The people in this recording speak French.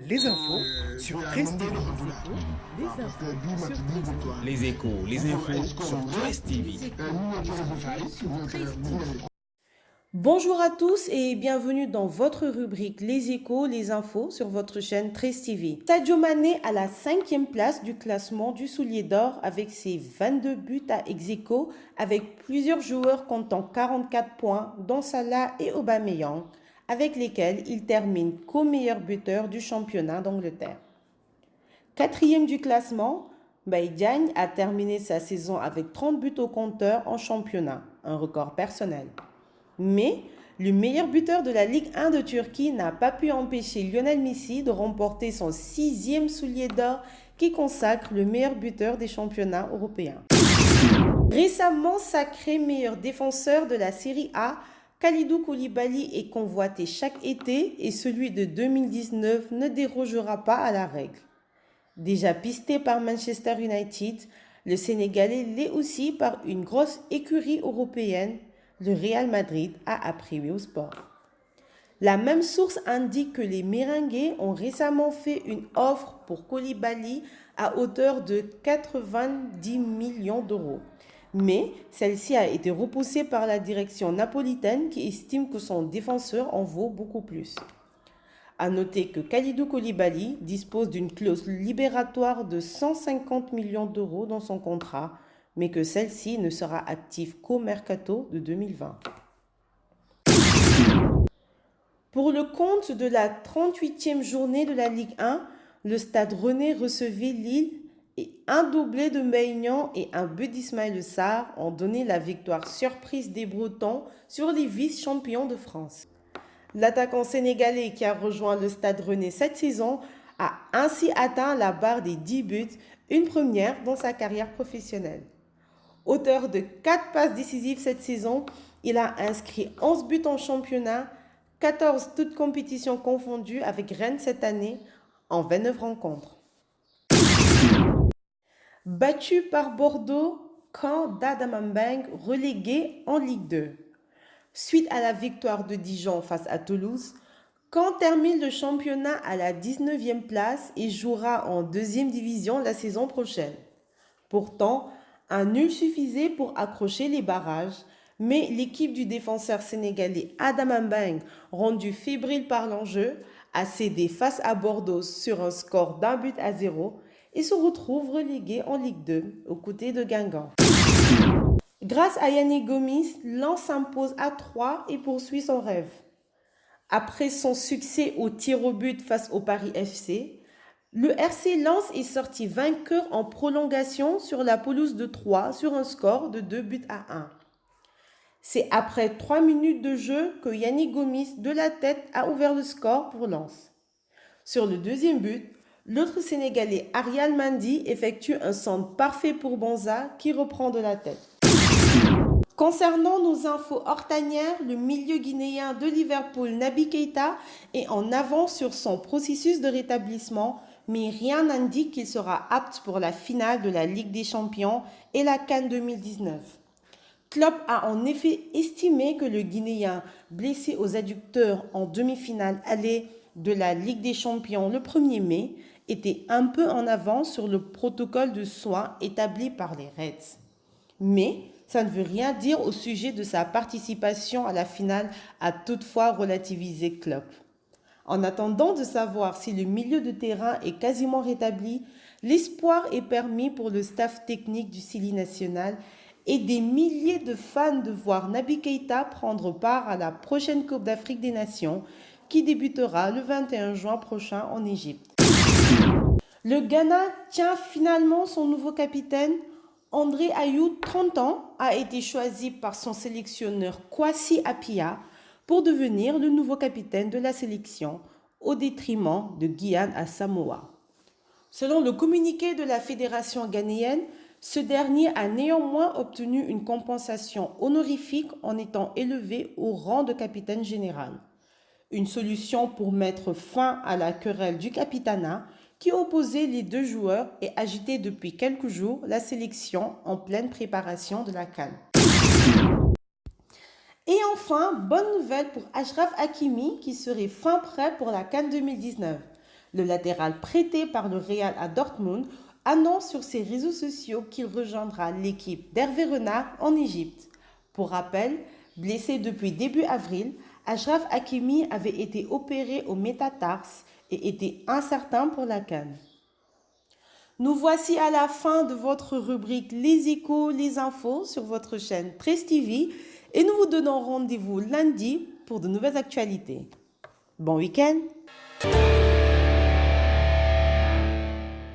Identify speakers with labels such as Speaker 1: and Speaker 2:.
Speaker 1: Les infos sur Presse TV.
Speaker 2: Les échos, les infos sur Presse TV.
Speaker 3: Bonjour à tous et bienvenue dans votre rubrique Les échos, les infos sur votre chaîne 13 TV. Sadio Mané à la 5e place du classement du soulier d'or avec ses 22 buts à ex-aequo avec plusieurs joueurs comptant 44 points dont Salah et Aubameyang avec lesquels il termine co-meilleur buteur du championnat d'Angleterre. 4e du classement, Mbaye Diagne a terminé sa saison avec 30 buts au compteur en championnat, un record personnel. Mais le meilleur buteur de la Ligue 1 de Turquie n'a pas pu empêcher Lionel Messi de remporter son 6e soulier d'or qui consacre le meilleur buteur des championnats européens. Récemment sacré meilleur défenseur de la Série A, Kalidou Koulibaly est convoité chaque été et celui de 2019 ne dérogera pas à la règle. Déjà pisté par Manchester United, le Sénégalais l'est aussi par une grosse écurie européenne, le Real Madrid, a appris au sport. La même source indique que les Merengues ont récemment fait une offre pour Koulibaly à hauteur de 90 millions d'euros. Mais celle-ci a été repoussée par la direction napolitaine qui estime que son défenseur en vaut beaucoup plus. A noter que Kalidou Koulibaly dispose d'une clause libératoire de 150 millions d'euros dans son contrat, mais que celle-ci ne sera active qu'au mercato de 2020. Pour le compte de la 38e journée de la Ligue 1, le Stade Rennais recevait Lille et un doublé de Maignan et un but d'Ismaël Sarr ont donné la victoire surprise des Bretons sur les vice-champions de France. L'attaquant sénégalais qui a rejoint le Stade Rennais cette saison a ainsi atteint la barre des 10 buts, une première dans sa carrière professionnelle. Auteur de 4 passes décisives cette saison, il a inscrit 11 buts en championnat, 14 toutes compétitions confondues avec Rennes cette année en 29 rencontres. Battu par Bordeaux, Caen d'Adamambeng relégué en Ligue 2. Suite à la victoire de Dijon face à Toulouse, Caen termine le championnat à la 19e place et jouera en 2e division la saison prochaine. Pourtant, un nul suffisait pour accrocher les barrages, mais l'équipe du défenseur sénégalais Adamambeng, rendu fébrile par l'enjeu, a cédé face à Bordeaux sur un score d'un but à 0 et se retrouve relégué en Ligue 2 aux côtés de Guingamp. Grâce à Yannick Gomis, Lens s'impose à 3 et poursuit son rêve. Après son succès au tir au but face au Paris FC, le RC Lens est sorti vainqueur en prolongation sur la pelouse de Troyes sur un score de 2 buts à 1. C'est après 3 minutes de jeu que Yannick Gomis, de la tête, a ouvert le score pour Lens. Sur le deuxième but, l'autre Sénégalais Arial Mandi effectue un centre parfait pour Bonza qui reprend de la tête. Concernant nos infos hortanières, le milieu guinéen de Liverpool Naby Keita est en avance sur son processus de rétablissement, mais rien n'indique qu'il sera apte pour la finale de la Ligue des Champions et la CAN 2019. Klopp a en effet estimé que le Guinéen, blessé aux adducteurs en demi-finale aller de la Ligue des Champions le 1er mai, était un peu en avance sur le protocole de soins établi par les Reds. Mais ça ne veut rien dire au sujet de sa participation à la finale, a toutefois relativisé Klopp. En attendant de savoir si le milieu de terrain est quasiment rétabli, l'espoir est permis pour le staff technique du Sili national et des milliers de fans de voir Naby Keita prendre part à la prochaine Coupe d'Afrique des Nations qui débutera le 21 juin prochain en Égypte. Le Ghana tient finalement son nouveau capitaine. André Ayew, 30 ans, a été choisi par son sélectionneur Kwasi Appiah pour devenir le nouveau capitaine de la sélection au détriment de Gyan Asamoah. Selon le communiqué de la fédération ghanéenne, ce dernier a néanmoins obtenu une compensation honorifique en étant élevé au rang de capitaine général. Une solution pour mettre fin à la querelle du capitanat qui opposait les deux joueurs et agitait depuis quelques jours la sélection en pleine préparation de la CAN. Et enfin, bonne nouvelle pour Achraf Hakimi qui serait fin prêt pour la CAN 2019. Le latéral prêté par le Real à Dortmund annonce sur ses réseaux sociaux qu'il rejoindra l'équipe d'Hervé Renard en Égypte. Pour rappel, blessé depuis début avril, Achraf Hakimi avait été opéré au métatarse et était incertain pour la CAN. Nous voici à la fin de votre rubrique Les Échos, les infos sur votre chaîne 13 TV et nous vous donnons rendez-vous lundi pour de nouvelles actualités. Bon week-end!